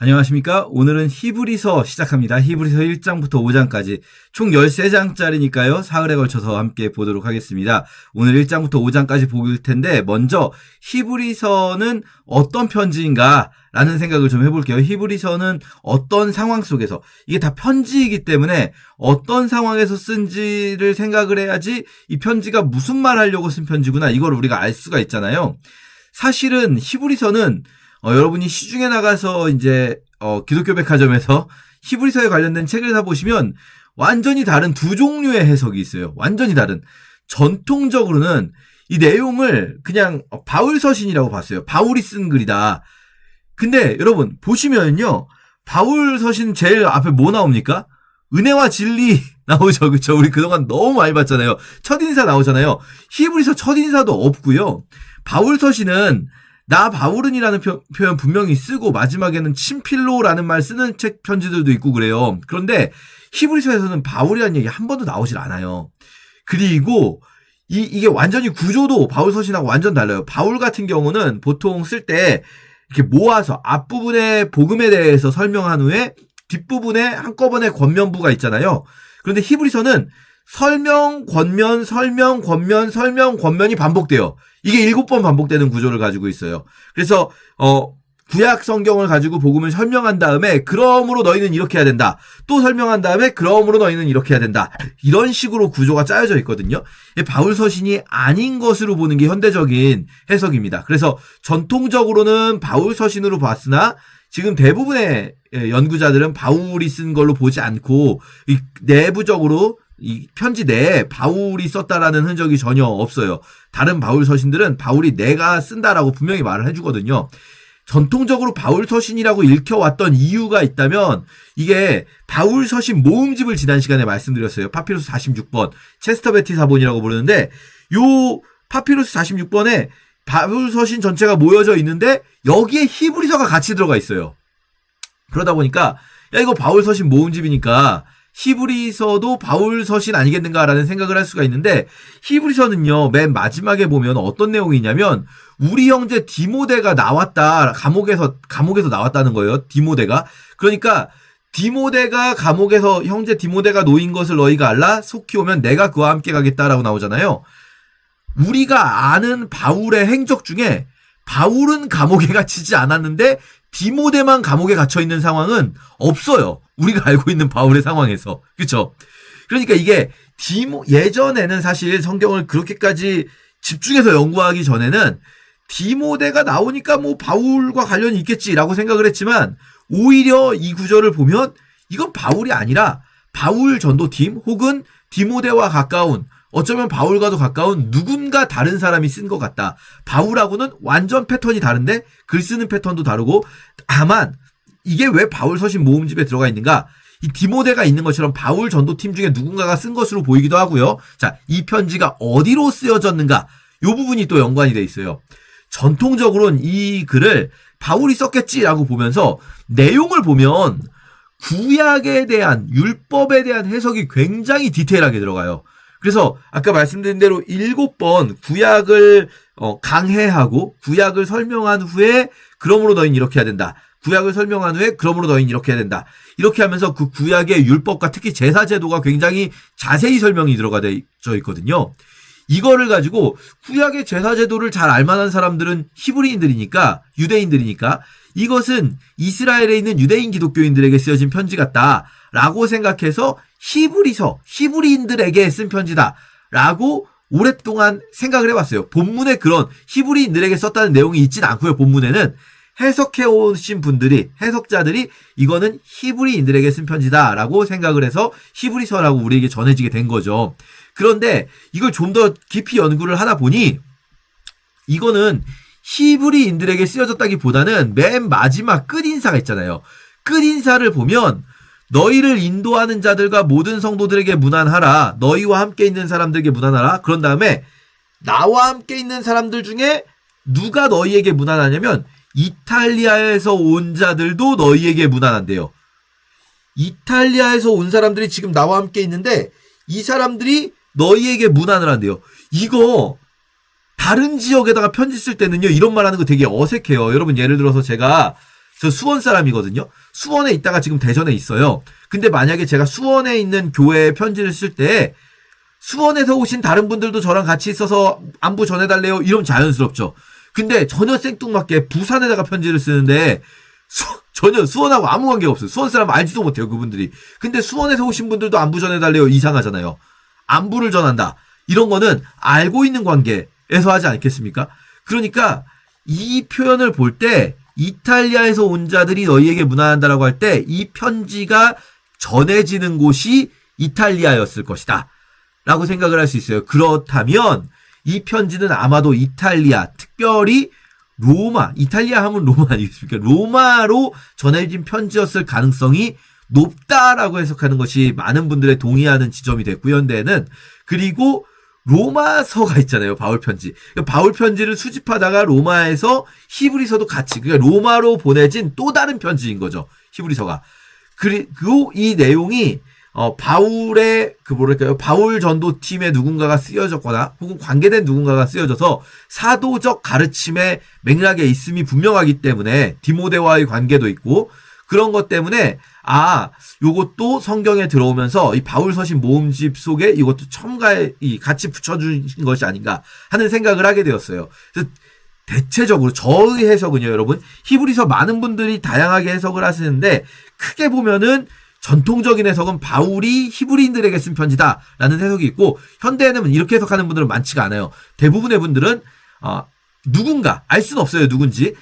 안녕하십니까? 오늘은 히브리서 시작합니다. 히브리서 1장부터 5장까지 총 13장짜리니까요. 사흘에 걸쳐서 함께 보도록 하겠습니다. 오늘 1장부터 5장까지 볼 텐데 먼저 히브리서는 어떤 편지인가 라는 생각을 좀 해볼게요. 히브리서는 어떤 상황 속에서, 이게 다 편지이기 때문에 어떤 상황에서 쓴지를 생각을 해야지 이 편지가 무슨 말 하려고 쓴 편지구나 이걸 우리가 알 수가 있잖아요. 사실은 히브리서는 여러분이 시중에 나가서 이제 기독교 백화점에서 히브리서에 관련된 책을 사보시면 완전히 다른 두 종류의 해석이 있어요. 완전히 다른. 전통적으로는 이 내용을 그냥 바울 서신이라고 봤어요. 바울이 쓴 글이다. 근데 여러분 보시면요, 바울 서신 제일 앞에 뭐 나옵니까? 은혜와 진리 나오죠. 그쵸? 우리 그동안 너무 많이 봤잖아요. 첫인사 나오잖아요. 히브리서 첫인사도 없고요. 바울 서신은 나 바울은이라는 표현 분명히 쓰고 마지막에는 친필로라는 말 쓰는 책 편지들도 있고 그래요. 그런데 히브리서에서는 바울이라는 얘기 한 번도 나오질 않아요. 그리고 이게 완전히 구조도 바울 서신하고 완전 달라요. 바울 같은 경우는 보통 쓸 때 이렇게 모아서 앞부분에 복음에 대해서 설명한 후에 뒷부분에 한꺼번에 권면부가 있잖아요. 그런데 히브리서는 설명, 권면, 설명, 권면, 설명, 권면이 반복돼요. 이게 7번 반복되는 구조를 가지고 있어요. 그래서 구약 성경을 가지고 복음을 설명한 다음에 그러므로 너희는 이렇게 해야 된다. 또 설명한 다음에 그러므로 너희는 이렇게 해야 된다. 이런 식으로 구조가 짜여져 있거든요. 바울 서신이 아닌 것으로 보는 게 현대적인 해석입니다. 그래서 전통적으로는 바울 서신으로 봤으나 지금 대부분의 연구자들은 바울이 쓴 걸로 보지 않고 이 내부적으로 이 편지 내에 바울이 썼다라는 흔적이 전혀 없어요. 다른 바울 서신들은 바울이 내가 쓴다라고 분명히 말을 해주거든요. 전통적으로 바울 서신이라고 읽혀왔던 이유가 있다면 이게 바울 서신 모음집을 지난 시간에 말씀드렸어요. 파피루스 46번, 체스터베티 사본이라고 부르는데 요 파피루스 46번에 바울 서신 전체가 모여져 있는데 여기에 히브리서가 같이 들어가 있어요. 그러다 보니까 야 이거 바울 서신 모음집이니까 히브리서도 바울 서신 아니겠는가라는 생각을 할 수가 있는데 히브리서는요, 맨 마지막에 보면 어떤 내용이 있냐면 우리 형제 디모데가 나왔다. 감옥에서 나왔다는 거예요. 디모데가. 그러니까 디모데가 감옥에서 형제 디모데가 놓인 것을 너희가 알라. 속히 오면 내가 그와 함께 가겠다라고 나오잖아요. 우리가 아는 바울의 행적 중에 바울은 감옥에 갇히지 않았는데 디모데만 감옥에 갇혀 있는 상황은 없어요. 우리가 알고 있는 바울의 상황에서. 그쵸? 그러니까 이게 예전에는 사실 성경을 그렇게까지 집중해서 연구하기 전에는 디모데가 나오니까 뭐 바울과 관련이 있겠지라고 생각을 했지만 오히려 이 구절을 보면 이건 바울이 아니라 바울 전도팀 혹은 디모데와 가까운, 어쩌면 바울과도 가까운 누군가 다른 사람이 쓴 것 같다. 바울하고는 완전 패턴이 다른데 글 쓰는 패턴도 다르고, 다만 이게 왜 바울 서신 모음집에 들어가 있는가? 이 디모데가 있는 것처럼 바울 전도팀 중에 누군가가 쓴 것으로 보이기도 하고요. 자, 이 편지가 어디로 쓰여졌는가? 요 부분이 또 연관이 돼 있어요. 전통적으로는 이 글을 바울이 썼겠지라고 보면서 내용을 보면 구약에 대한, 율법에 대한 해석이 굉장히 디테일하게 들어가요. 그래서 아까 말씀드린 대로 7번 구약을 강해하고 구약을 설명한 후에 그러므로 너희는 이렇게 해야 된다. 구약을 설명한 후에 그러므로 너희는 이렇게 해야 된다. 이렇게 하면서 그 구약의 율법과 특히 제사 제도가 굉장히 자세히 설명이 들어가 있어 있거든요. 이거를 가지고 구약의 제사 제도를 잘 알만한 사람들은 히브리인들이니까, 유대인들이니까 이것은 이스라엘에 있는 유대인 기독교인들에게 쓰여진 편지 같다라고 생각해서 히브리서, 히브리인들에게 쓴 편지다라고 오랫동안 생각을 해왔어요. 본문에 그런 히브리인들에게 썼다는 내용이 있진 않고요. 본문에는 해석해오신 분들이, 해석자들이 이거는 히브리인들에게 쓴 편지다라고 생각을 해서 히브리서라고 우리에게 전해지게 된 거죠. 그런데 이걸 좀 더 깊이 연구를 하다 보니 이거는 히브리인들에게 쓰여졌다기보다는 맨 마지막 끝인사가 있잖아요. 끝인사를 보면 너희를 인도하는 자들과 모든 성도들에게 문안하라. 너희와 함께 있는 사람들에게 문안하라. 그런 다음에 나와 함께 있는 사람들 중에 누가 너희에게 문안하냐면 이탈리아에서 온 자들도 너희에게 문안한대요. 이탈리아에서 온 사람들이 지금 나와 함께 있는데 이 사람들이 너희에게 문안을 한대요. 이거 다른 지역에다가 편지 쓸 때는요, 이런 말 하는 거 되게 어색해요. 여러분, 예를 들어서 제가 저 수원 사람이거든요. 수원에 있다가 지금 대전에 있어요. 근데 만약에 제가 수원에 있는 교회에 편지를 쓸 때 수원에서 오신 다른 분들도 저랑 같이 있어서 안부 전해달래요. 이러면 자연스럽죠. 근데 전혀 생뚱맞게 부산에다가 편지를 쓰는데 전혀 수원하고 아무 관계가 없어요. 수원 사람 알지도 못해요, 그분들이. 근데 수원에서 오신 분들도 안부 전해달래요. 이상하잖아요. 안부를 전한다. 이런 거는 알고 있는 관계에서 하지 않겠습니까? 그러니까 이 표현을 볼 때 이탈리아에서 온 자들이 너희에게 문안한다라고 할 때 이 편지가 전해지는 곳이 이탈리아였을 것이다. 라고 생각을 할 수 있어요. 그렇다면 이 편지는 아마도 이탈리아, 특별히 로마, 이탈리아 하면 로마 아니겠습니까? 로마로 전해진 편지였을 가능성이 높다라고 해석하는 것이 많은 분들의 동의하는 지점이 됐고요. 현대에는. 그리고 로마서가 있잖아요. 바울 편지. 바울 편지를 수집하다가 로마에서 히브리서도 같이, 그러니까 로마로 보내진 또 다른 편지인 거죠. 히브리서가. 그리고 이 내용이 바울의 바울 전도팀의 누군가가 쓰여졌거나 혹은 관계된 누군가가 쓰여져서 사도적 가르침의 맥락에 있음이 분명하기 때문에 디모데와의 관계도 있고 그런 것 때문에 요것도 성경에 들어오면서 이 바울 서신 모음집 속에 이것도 같이 붙여준 것이 아닌가 하는 생각을 하게 되었어요. 그래서 대체적으로 저의 해석은요, 여러분, 히브리서 많은 분들이 다양하게 해석을 하시는데 크게 보면은 전통적인 해석은 바울이 히브리인들에게 쓴 편지다라는 해석이 있고 현대에는 이렇게 해석하는 분들은 많지가 않아요. 대부분의 분들은 누군가 알 수는 없어요. 누군지.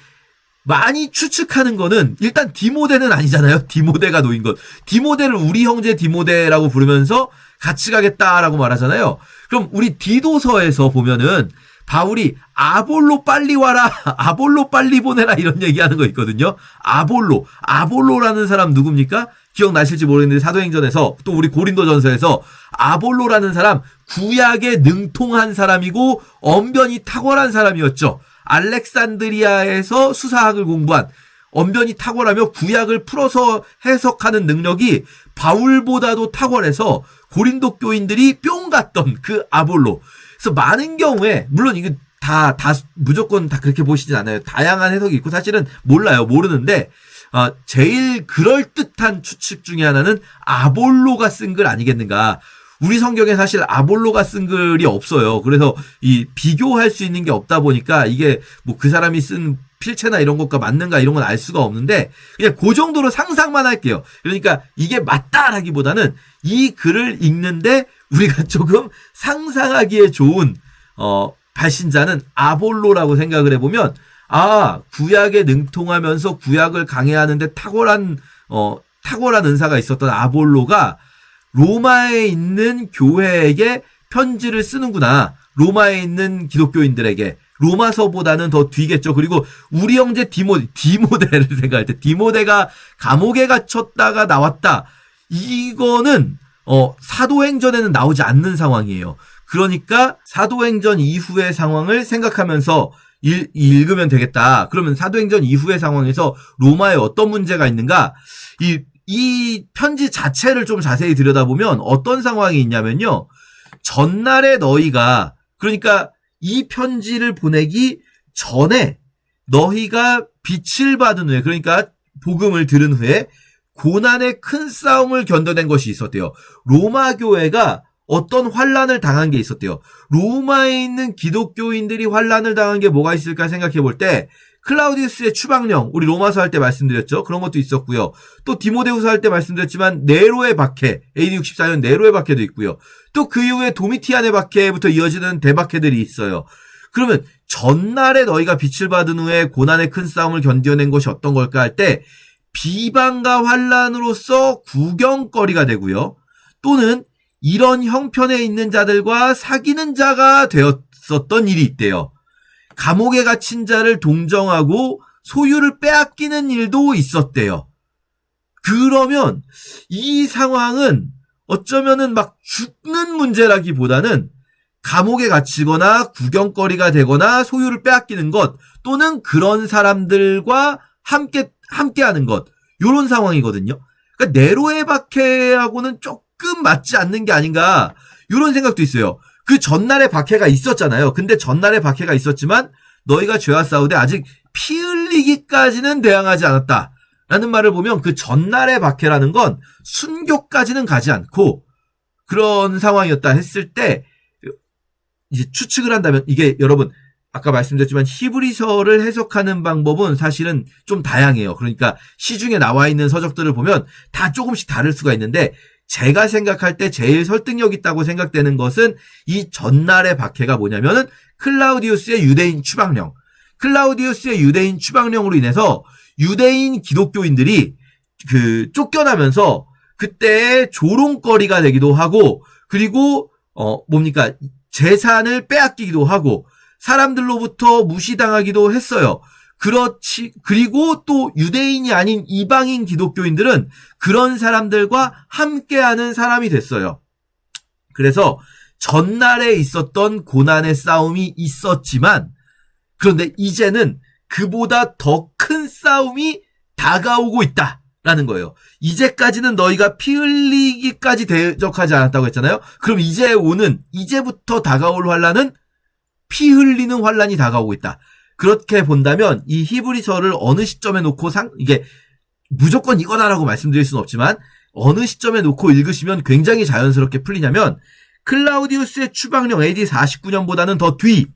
많이 추측하는 거는 일단 디모데는 아니잖아요. 디모데가 놓인 것. 디모데를 우리 형제 디모데라고 부르면서 같이 가겠다라고 말하잖아요. 그럼 우리 디도서에서 보면은 바울이 아볼로 빨리 와라, 아볼로 빨리 보내라 이런 얘기하는 거 있거든요. 아볼로라는 사람 누굽니까? 기억나실지 모르겠는데 사도행전에서 또 우리 고린도전서에서 아볼로라는 사람 구약에 능통한 사람이고 언변이 탁월한 사람이었죠. 알렉산드리아에서 수사학을 공부한 언변이 탁월하며 구약을 풀어서 해석하는 능력이 바울보다도 탁월해서 고린도 교인들이 뿅 갔던 그 아볼로. 그래서 많은 경우에 물론 이게 다 무조건 다 그렇게 보시진 않아요. 다양한 해석이 있고 사실은 모르는데 제일 그럴듯한 추측 중에 하나는 아볼로가 쓴 글 아니겠는가. 우리 성경에 사실 아볼로가 쓴 글이 없어요. 그래서 이 비교할 수 있는 게 없다 보니까 이게 뭐 그 사람이 쓴 필체나 이런 것과 맞는가 이런 건 알 수가 없는데 그냥 그 정도로 상상만 할게요. 그러니까 이게 맞다라기보다는 이 글을 읽는데 우리가 조금 상상하기에 좋은 발신자는 아볼로라고 생각을 해보면 구약에 능통하면서 구약을 강해하는데 탁월한 은사가 있었던 아볼로가 로마에 있는 교회에게 편지를 쓰는구나. 로마에 있는 기독교인들에게. 로마서보다는 더 뒤겠죠. 그리고 우리 형제 디모데를 생각할 때 디모데가 감옥에 갇혔다가 나왔다. 이거는 사도행전에는 나오지 않는 상황이에요. 그러니까 사도행전 이후의 상황을 생각하면서 읽으면 되겠다. 그러면 사도행전 이후의 상황에서 로마에 어떤 문제가 있는가? 이 편지 자체를 좀 자세히 들여다보면 어떤 상황이 있냐면요. 전날에 너희가, 그러니까 이 편지를 보내기 전에 너희가 빛을 받은 후에, 그러니까 복음을 들은 후에 고난의 큰 싸움을 견뎌낸 것이 있었대요. 로마 교회가 어떤 환란을 당한 게 있었대요. 로마에 있는 기독교인들이 환란을 당한 게 뭐가 있을까 생각해 볼 때 클라우디우스의 추방령, 우리 로마서 할 때 말씀드렸죠. 그런 것도 있었고요. 또 디모데후서 할 때 말씀드렸지만 네로의 박해, AD 64년 네로의 박해도 있고요. 또 그 이후에 도미티안의 박해부터 이어지는 대박해들이 있어요. 그러면 전날에 너희가 빛을 받은 후에 고난의 큰 싸움을 견뎌낸 것이 어떤 걸까 할 때 비방과 환란으로서 구경거리가 되고요. 또는 이런 형편에 있는 자들과 사귀는 자가 되었었던 일이 있대요. 감옥에 갇힌 자를 동정하고 소유를 빼앗기는 일도 있었대요. 그러면 이 상황은 어쩌면은 막 죽는 문제라기보다는 감옥에 갇히거나 구경거리가 되거나 소유를 빼앗기는 것 또는 그런 사람들과 함께하는 것 이런 상황이거든요. 그러니까 네로의 박해하고는 조금 맞지 않는 게 아닌가 이런 생각도 있어요. 그 전날에 박해가 있었잖아요. 근데 전날에 박해가 있었지만 너희가 죄와 싸우되 아직 피 흘린 흘리기까지는 대항하지 않았다. 라는 말을 보면 그 전날의 박해라는 건 순교까지는 가지 않고 그런 상황이었다 했을 때 이제 추측을 한다면 이게 여러분 아까 말씀드렸지만 히브리서를 해석하는 방법은 사실은 좀 다양해요. 그러니까 시중에 나와 있는 서적들을 보면 다 조금씩 다를 수가 있는데 제가 생각할 때 제일 설득력 있다고 생각되는 것은 이 전날의 박해가 뭐냐면은 클라우디우스의 유대인 추방령. 클라우디우스의 유대인 추방령으로 인해서 유대인 기독교인들이 쫓겨나면서 그때 조롱거리가 되기도 하고 그리고 재산을 빼앗기기도 하고 사람들로부터 무시당하기도 했어요. 그리고 또 유대인이 아닌 이방인 기독교인들은 그런 사람들과 함께하는 사람이 됐어요. 그래서 전날에 있었던 고난의 싸움이 있었지만 그런데 이제는 그보다 더 큰 싸움이 다가오고 있다라는 거예요. 이제까지는 너희가 피 흘리기까지 대적하지 않았다고 했잖아요. 그럼 이제부터 다가올 환란은 피 흘리는 환란이 다가오고 있다. 그렇게 본다면 이 히브리서를 어느 시점에 놓고 이게 무조건 이거다라고 말씀드릴 수는 없지만 어느 시점에 놓고 읽으시면 굉장히 자연스럽게 풀리냐면 클라우디우스의 추방령 AD 49년보다는 더 뒤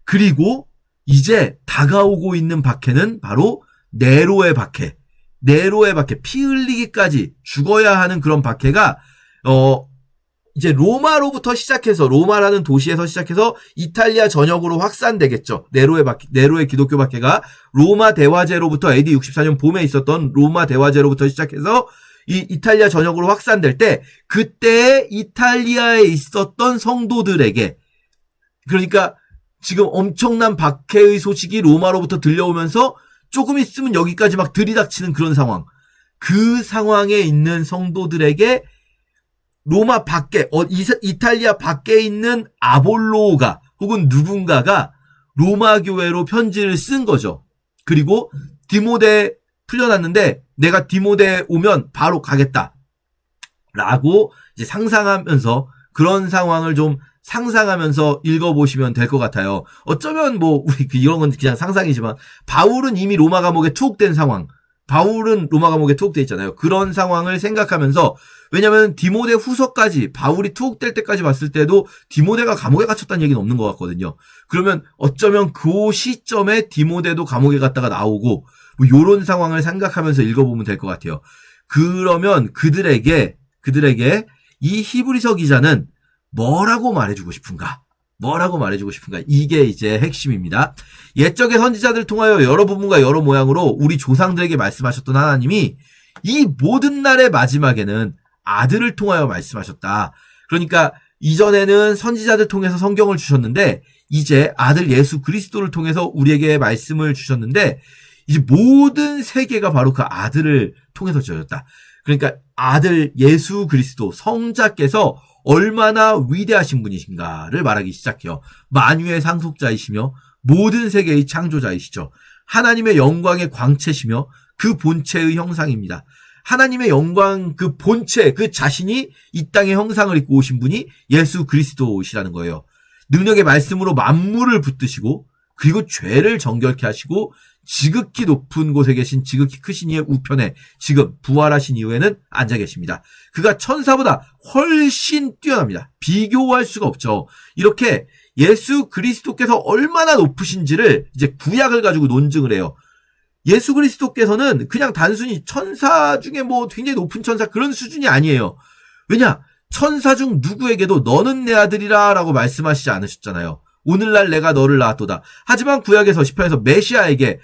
그리고 이제 다가오고 있는 박해는 바로 네로의 박해. 피 흘리기까지 죽어야 하는 그런 박해가 이제 로마로부터 시작해서 로마라는 도시에서 시작해서 이탈리아 전역으로 확산되겠죠. 네로의 기독교 박해가 로마 대화제로부터 AD 64년 봄에 있었던 로마 대화제로부터 시작해서 이 이탈리아 전역으로 확산될 때 그때 이탈리아에 있었던 성도들에게 그러니까 지금 엄청난 박해의 소식이 로마로부터 들려오면서 조금 있으면 여기까지 막 들이닥치는 그런 상황. 그 상황에 있는 성도들에게 로마 밖에 이탈리아 밖에 있는 아볼로가 혹은 누군가가 로마 교회로 편지를 쓴 거죠. 그리고 디모데 풀려났는데 내가 디모데 오면 바로 가겠다. 라고 이제 상상하면서 그런 상황을 좀 상상하면서 읽어보시면 될 것 같아요. 어쩌면 우리 이런 건 그냥 상상이지만 바울은 이미 로마 감옥에 투옥된 상황. 바울은 로마 감옥에 투옥돼 있잖아요. 그런 상황을 생각하면서 왜냐면 디모데 후서까지 바울이 투옥될 때까지 봤을 때도 디모데가 감옥에 갇혔다는 얘기는 없는 것 같거든요. 그러면 어쩌면 그 시점에 디모데도 감옥에 갔다가 나오고 요런 상황을 생각하면서 읽어보면 될 것 같아요. 그러면 그들에게 이 히브리서 기자는 뭐라고 말해주고 싶은가? 이게 이제 핵심입니다. 옛적의 선지자들 통하여 여러 부분과 여러 모양으로 우리 조상들에게 말씀하셨던 하나님이 이 모든 날의 마지막에는 아들을 통하여 말씀하셨다. 그러니까 이전에는 선지자들 통해서 성경을 주셨는데 이제 아들 예수 그리스도를 통해서 우리에게 말씀을 주셨는데 이제 모든 세계가 바로 그 아들을 통해서 주어졌다. 그러니까 아들 예수 그리스도 성자께서 얼마나 위대하신 분이신가를 말하기 시작해요. 만유의 상속자이시며 모든 세계의 창조자이시죠. 하나님의 영광의 광채시며 그 본체의 형상입니다. 하나님의 영광 그 본체 그 자신이 이 땅의 형상을 입고 오신 분이 예수 그리스도시라는 거예요. 능력의 말씀으로 만물을 붙드시고 그리고 죄를 정결케 하시고 지극히 높은 곳에 계신 지극히 크신 이의 우편에 지금 부활하신 이후에는 앉아 계십니다. 그가 천사보다 훨씬 뛰어납니다. 비교할 수가 없죠. 이렇게 예수 그리스도께서 얼마나 높으신지를 이제 구약을 가지고 논증을 해요. 예수 그리스도께서는 그냥 단순히 천사 중에 굉장히 높은 천사 그런 수준이 아니에요. 왜냐? 천사 중 누구에게도 너는 내 아들이라 라고 말씀하시지 않으셨잖아요. 오늘날 내가 너를 낳았도다. 하지만 구약에서 시편에서 메시아에게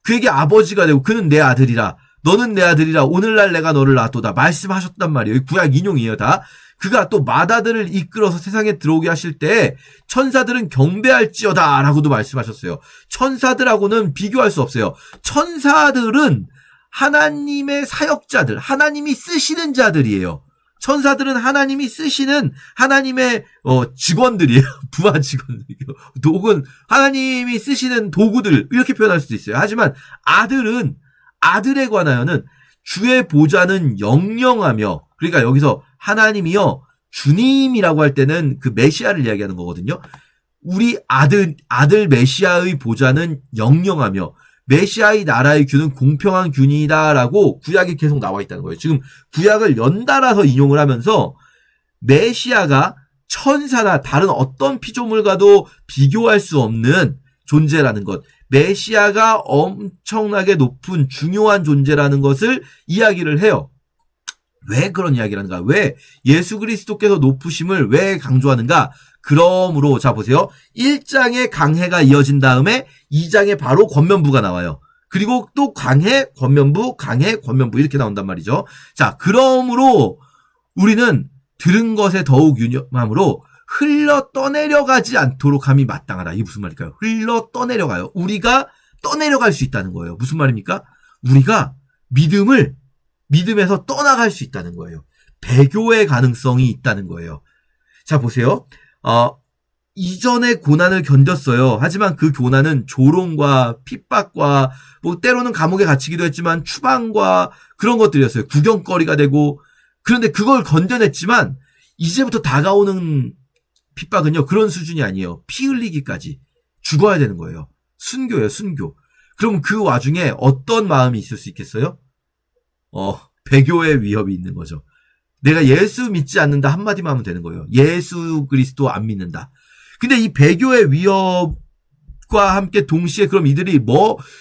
그에게 아버지가 되고 그는 내 아들이라 너는 내 아들이라 오늘날 내가 너를 낳았도다 말씀하셨단 말이에요. 구약 인용이에요 다. 그가 또 마다들을 이끌어서 세상에 들어오게 하실 때 천사들은 경배할지어다 라고도 말씀하셨어요. 천사들하고는 비교할 수 없어요. 천사들은 하나님의 사역자들, 하나님이 쓰시는 자들이에요. 천사들은 하나님이 쓰시는 하나님의 직원들이에요. 부하 직원들이요. 혹은 하나님이 쓰시는 도구들 이렇게 표현할 수도 있어요. 하지만 아들에 관하여는 주의 보좌는 영영하며 그러니까 여기서 하나님이요 주님이라고 할 때는 그 메시아를 이야기하는 거거든요. 우리 아들 메시아의 보좌는 영영하며 메시아의 나라의 균은 공평한 균이다라고 구약에 계속 나와 있다는 거예요. 지금 구약을 연달아서 인용을 하면서 메시아가 천사나 다른 어떤 피조물과도 비교할 수 없는 존재라는 것, 메시아가 엄청나게 높은 중요한 존재라는 것을 이야기를 해요. 왜 그런 이야기를 하는가? 왜 예수 그리스도께서 높으심을 왜 강조하는가? 그러므로 자 보세요. 1장에 강해가 이어진 다음에 2장에 바로 권면부가 나와요. 그리고 또 강해, 권면부, 강해, 권면부 이렇게 나온단 말이죠. 자, 그러므로 우리는 들은 것에 더욱 유념함으로 흘러 떠내려가지 않도록 함이 마땅하다. 이게 무슨 말일까요? 흘러 떠내려가요. 우리가 떠내려갈 수 있다는 거예요. 무슨 말입니까? 우리가 믿음에서 떠나갈 수 있다는 거예요. 배교의 가능성이 있다는 거예요. 자, 보세요. 이전에 고난을 견뎠어요. 하지만 그 고난은 조롱과 핍박과 뭐 때로는 감옥에 갇히기도 했지만 추방과 그런 것들이었어요. 구경거리가 되고. 그런데 그걸 건져냈지만 이제부터 다가오는 핍박은요. 그런 수준이 아니에요. 피 흘리기까지 죽어야 되는 거예요. 순교예요. 순교. 그럼 그 와중에 어떤 마음이 있을 수 있겠어요? 배교의 위협이 있는 거죠. 내가 예수 믿지 않는다 한마디만 하면 되는 거예요. 예수 그리스도 안 믿는다. 근데 이 배교의 위협과 함께 동시에 그럼 이들이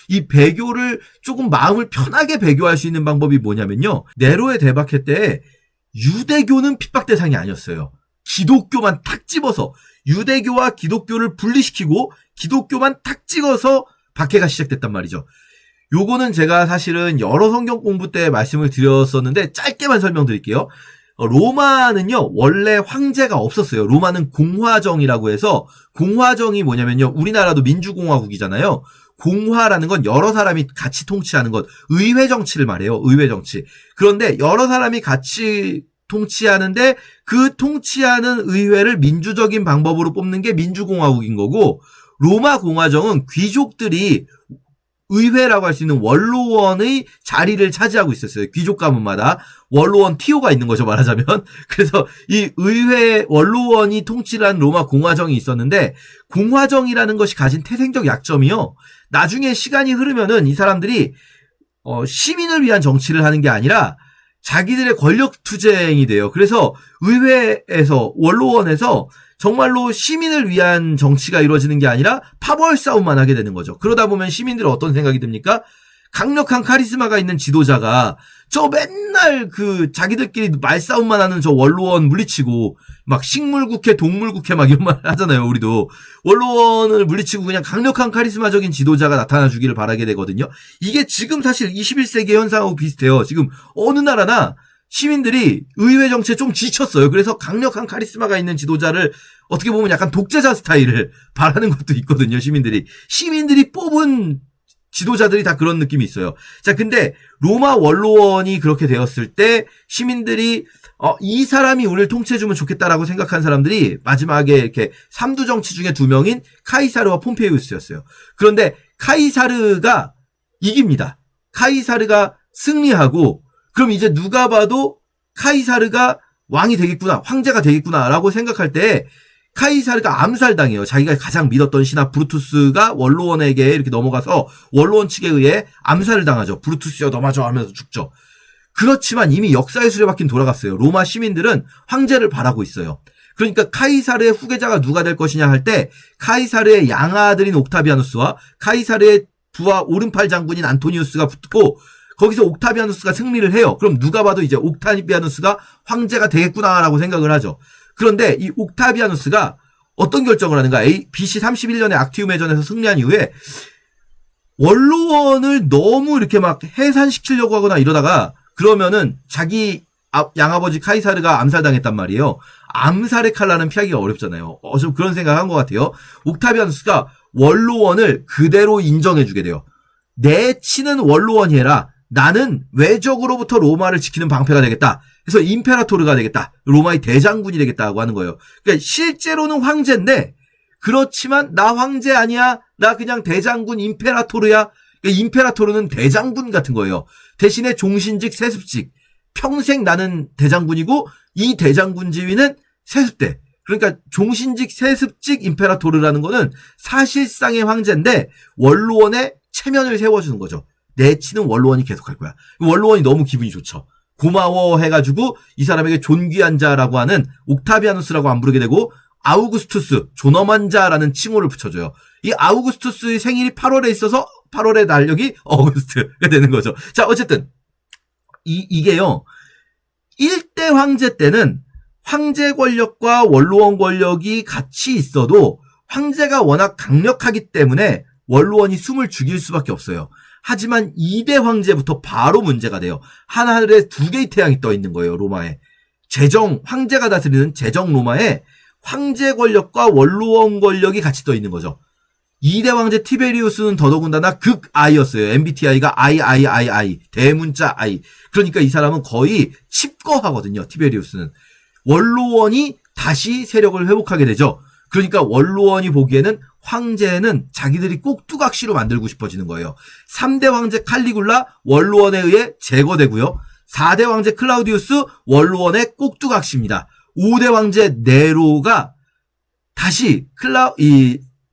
이 배교를 조금 마음을 편하게 배교할 수 있는 방법이 뭐냐면요. 네로의 대박해 때 유대교는 핍박 대상이 아니었어요. 기독교만 탁 집어서 유대교와 기독교를 분리시키고 기독교만 탁 찍어서 박해가 시작됐단 말이죠. 요거는 제가 사실은 여러 성경 공부 때 말씀을 드렸었는데 짧게만 설명드릴게요. 로마는요 원래 황제가 없었어요. 로마는 공화정이라고 해서 공화정이 뭐냐면요 우리나라도 민주공화국이잖아요. 공화라는 건 여러 사람이 같이 통치하는 것, 의회 정치를 말해요. 의회 정치. 그런데 여러 사람이 같이 통치하는데 그 통치하는 의회를 민주적인 방법으로 뽑는 게 민주공화국인 거고, 로마 공화정은 귀족들이 의회라고 할 수 있는 원로원의 자리를 차지하고 있었어요. 귀족 가문마다 원로원 티오가 있는 거죠, 말하자면. 그래서 이 의회 원로원이 통치를 한 로마 공화정이 있었는데, 공화정이라는 것이 가진 태생적 약점이요, 나중에 시간이 흐르면은 이 사람들이 시민을 위한 정치를 하는 게 아니라 자기들의 권력 투쟁이 돼요. 그래서 의회에서, 원로원에서 정말로 시민을 위한 정치가 이루어지는 게 아니라 파벌 싸움만 하게 되는 거죠. 그러다 보면 시민들은 어떤 생각이 듭니까? 강력한 카리스마가 있는 지도자가 저 맨날 자기들끼리 말싸움만 하는 저 원로원 물리치고 막 식물국회, 동물국회 막 이런 말 하잖아요. 우리도 원로원을 물리치고 그냥 강력한 카리스마적인 지도자가 나타나 주기를 바라게 되거든요. 이게 지금 사실 21세기 현상하고 비슷해요. 지금 어느 나라나 시민들이 의회 정치에 좀 지쳤어요. 그래서 강력한 카리스마가 있는 지도자를, 어떻게 보면 약간 독재자 스타일을 바라는 것도 있거든요. 시민들이 뽑은 지도자들이 다 그런 느낌이 있어요. 자, 근데 로마 원로원이 그렇게 되었을 때 시민들이 이 사람이 우리를 통치해주면 좋겠다라고 생각한 사람들이 마지막에 이렇게 3두 정치 중에 2명인 카이사르와 폼페이우스였어요. 그런데 카이사르가 이깁니다. 카이사르가 승리하고, 그럼 이제 누가 봐도 카이사르가 왕이 되겠구나, 황제가 되겠구나라고 생각할 때 카이사르가 암살당해요. 자기가 가장 믿었던 신하 브루투스가 원로원에게 이렇게 넘어가서 원로원 측에 의해 암살을 당하죠. 브루투스여 넘어져 하면서 죽죠. 그렇지만 이미 역사의 수레바퀴는 돌아갔어요. 로마 시민들은 황제를 바라고 있어요. 그러니까 카이사르의 후계자가 누가 될 것이냐 할 때 카이사르의 양아들인 옥타비아누스와 카이사르의 부하 오른팔 장군인 안토니우스가 붙고, 거기서 옥타비아누스가 승리를 해요. 그럼 누가 봐도 이제 옥타비아누스가 황제가 되겠구나라고 생각을 하죠. 그런데 이 옥타비아누스가 어떤 결정을 하는가? BC 31년에 악티움 해전에서 승리한 이후에 원로원을 너무 이렇게 막 해산시키려고 하거나 이러다가, 그러면은 자기 양아버지 카이사르가 암살당했단 말이에요. 암살의 칼날은 피하기가 어렵잖아요. 좀 그런 생각한 것 같아요. 옥타비아누스가 원로원을 그대로 인정해주게 돼요. 내 친은 원로원이 해라. 나는 외적으로부터 로마를 지키는 방패가 되겠다. 그래서 임페라토르가 되겠다. 로마의 대장군이 되겠다고 하는 거예요. 그러니까 실제로는 황제인데, 그렇지만 나 황제 아니야. 나 그냥 대장군 임페라토르야. 그러니까 임페라토르는 대장군 같은 거예요. 대신에 종신직 세습직. 평생 나는 대장군이고 이 대장군 지위는 세습대. 그러니까 종신직 세습직 임페라토르라는 거는 사실상의 황제인데 원로원의 체면을 세워주는 거죠. 내 치는 원로원이 계속할 거야. 원로원이 너무 기분이 좋죠. 고마워 해가지고 이 사람에게 존귀한 자라고 하는 옥타비아누스라고 안 부르게 되고 아우구스투스, 존엄한 자라는 칭호를 붙여줘요. 이 아우구스투스의 생일이 8월에 있어서 8월의 달력이 어거스트가 되는 거죠. 자, 어쨌든 이게요. 1대 황제 때는 황제 권력과 원로원 권력이 같이 있어도 황제가 워낙 강력하기 때문에 원로원이 숨을 죽일 수밖에 없어요. 하지만 2대 황제부터 바로 문제가 돼요. 하늘에 2개의 태양이 떠 있는 거예요. 로마에. 황제가 다스리는 제정 로마에 황제 권력과 원로원 권력이 같이 떠 있는 거죠. 2대 황제 티베리우스는 더더군다나 극아이였어요. MBTI가 I, 대문자 I. 그러니까 이 사람은 거의 칩거하거든요. 티베리우스는. 원로원이 다시 세력을 회복하게 되죠. 그러니까 원로원이 보기에는 황제는 자기들이 꼭두각시로 만들고 싶어지는 거예요. 3대 황제 칼리굴라 원로원에 의해 제거되고요. 4대 황제 클라우디우스 원로원의 꼭두각시입니다. 5대 황제 네로가 다시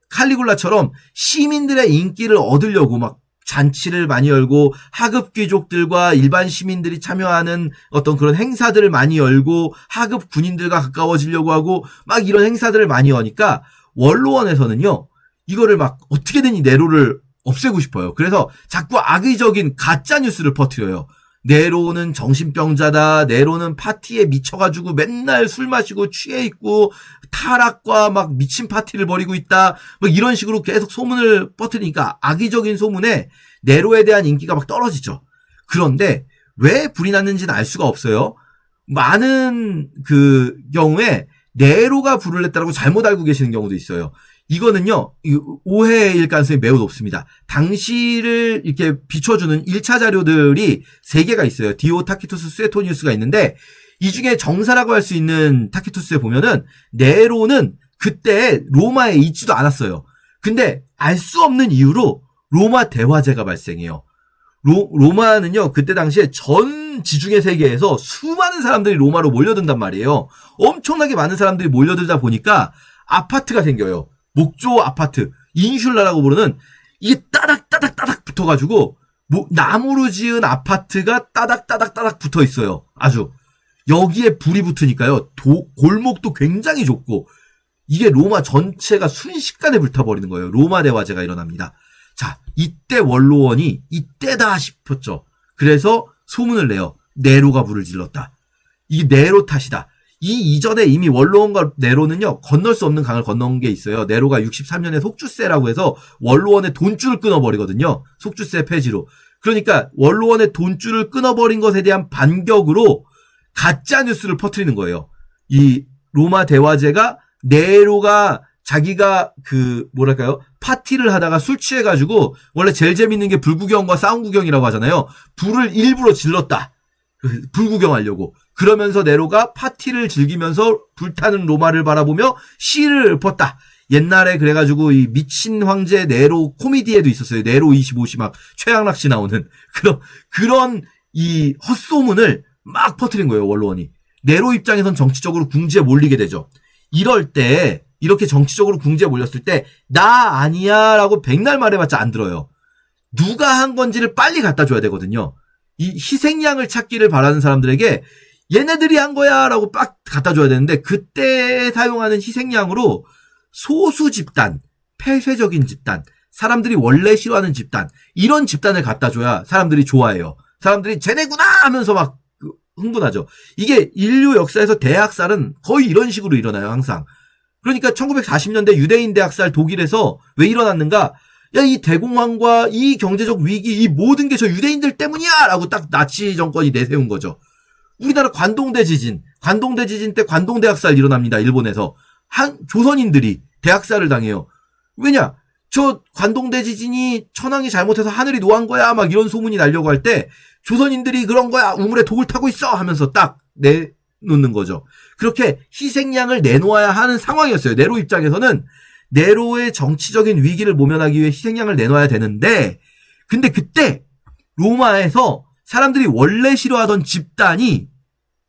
칼리굴라처럼 시민들의 인기를 얻으려고 막 잔치를 많이 열고 하급 귀족들과 일반 시민들이 참여하는 어떤 그런 행사들을 많이 열고 하급 군인들과 가까워지려고 하고 막 이런 행사들을 많이 여니까 원로원에서는요, 이거를 막 어떻게든 이 네로를 없애고 싶어요. 그래서 자꾸 악의적인 가짜 뉴스를 퍼뜨려요. 네로는 정신병자다. 네로는 파티에 미쳐가지고 맨날 술 마시고 취해 있고 타락과 막 미친 파티를 벌이고 있다. 뭐 이런 식으로 계속 소문을 퍼뜨리니까 악의적인 소문에 네로에 대한 인기가 막 떨어지죠. 그런데 왜 불이 났는지는 알 수가 없어요. 많은 그 경우에 네로가 불을 냈다라고 잘못 알고 계시는 경우도 있어요. 이거는요, 오해일 가능성이 매우 높습니다. 당시를 이렇게 비춰주는 1차 자료들이 3개가 있어요. 디오, 타키투스, 수에토니우스가 있는데, 이 중에 정사라고 할 수 있는 타키투스에 보면은, 네로는 그때 로마에 있지도 않았어요. 근데 알 수 없는 이유로 로마 대화제가 발생해요. 로마는요, 그때 당시에 전 지중해 세계에서 수많은 사람들이 로마로 몰려든단 말이에요. 엄청나게 많은 사람들이 몰려들다 보니까 아파트가 생겨요. 목조 아파트, 인슐라라고 부르는 이게 따닥따닥따닥 붙어가지고 나무로 지은 아파트가 따닥따닥따닥 붙어 있어요. 아주 여기에 불이 붙으니까요. 골목도 굉장히 좁고 이게 로마 전체가 순식간에 불타버리는 거예요. 로마 대화제가 일어납니다. 자, 이때 원로원이 이때다 싶었죠. 그래서 소문을 내요. 네로가 불을 질렀다. 이게 네로 탓이다. 이 이전에 이미 원로원과 네로는요, 건널 수 없는 강을 건넌 게 있어요. 네로가 63년에 속주세라고 해서 원로원의 돈줄을 끊어버리거든요. 속주세 폐지로. 그러니까 원로원의 돈줄을 끊어버린 것에 대한 반격으로 가짜 뉴스를 퍼뜨리는 거예요. 이 로마 대화제가 네로가 자기가 파티를 하다가 술 취해가지고 원래 제일 재밌는 게 불구경과 싸움 구경이라고 하잖아요. 불을 일부러 질렀다. 불구경하려고. 그러면서 네로가 파티를 즐기면서 불타는 로마를 바라보며 시를 읊었다. 옛날에 그래가지고 이 미친 황제 네로 코미디에도 있었어요. 네로 25시 막 최양락 씨 나오는 그런 이 헛소문을 막 퍼뜨린 거예요. 원로원이. 네로 입장에선 정치적으로 궁지에 몰리게 되죠. 이럴 때 이렇게 정치적으로 궁지에 몰렸을 때 나 아니야 라고 백날 말해봤자 안 들어요. 누가 한 건지를 빨리 갖다 줘야 되거든요. 이 희생양을 찾기를 바라는 사람들에게 얘네들이 한 거야 라고 빡 갖다 줘야 되는데 그때 사용하는 희생양으로 소수 집단, 폐쇄적인 집단, 사람들이 원래 싫어하는 집단, 이런 집단을 갖다 줘야 사람들이 좋아해요. 사람들이 쟤네구나 하면서 막 흥분하죠. 이게 인류 역사에서 대학살은 거의 이런 식으로 일어나요. 항상. 그러니까 1940년대 유대인 대학살 독일에서 왜 일어났는가? 야, 이 대공황과 이 경제적 위기, 이 모든 게 저 유대인들 때문이야! 라고 딱 나치 정권이 내세운 거죠. 우리나라 관동대 지진 때 관동대학살 일어납니다. 일본에서. 조선인들이 대학살을 당해요. 왜냐? 저 관동대 지진이 천황이 잘못해서 하늘이 노한 거야. 막 이런 소문이 나려고 할 때 조선인들이 그런 거야. 우물에 독을 타고 있어. 하면서 딱 내놓는 거죠. 그렇게 희생양을 내놓아야 하는 상황이었어요. 네로 입장에서는 네로의 정치적인 위기를 모면하기 위해 희생양을 내놔야 되는데, 근데 그때 로마에서 사람들이 원래 싫어하던 집단이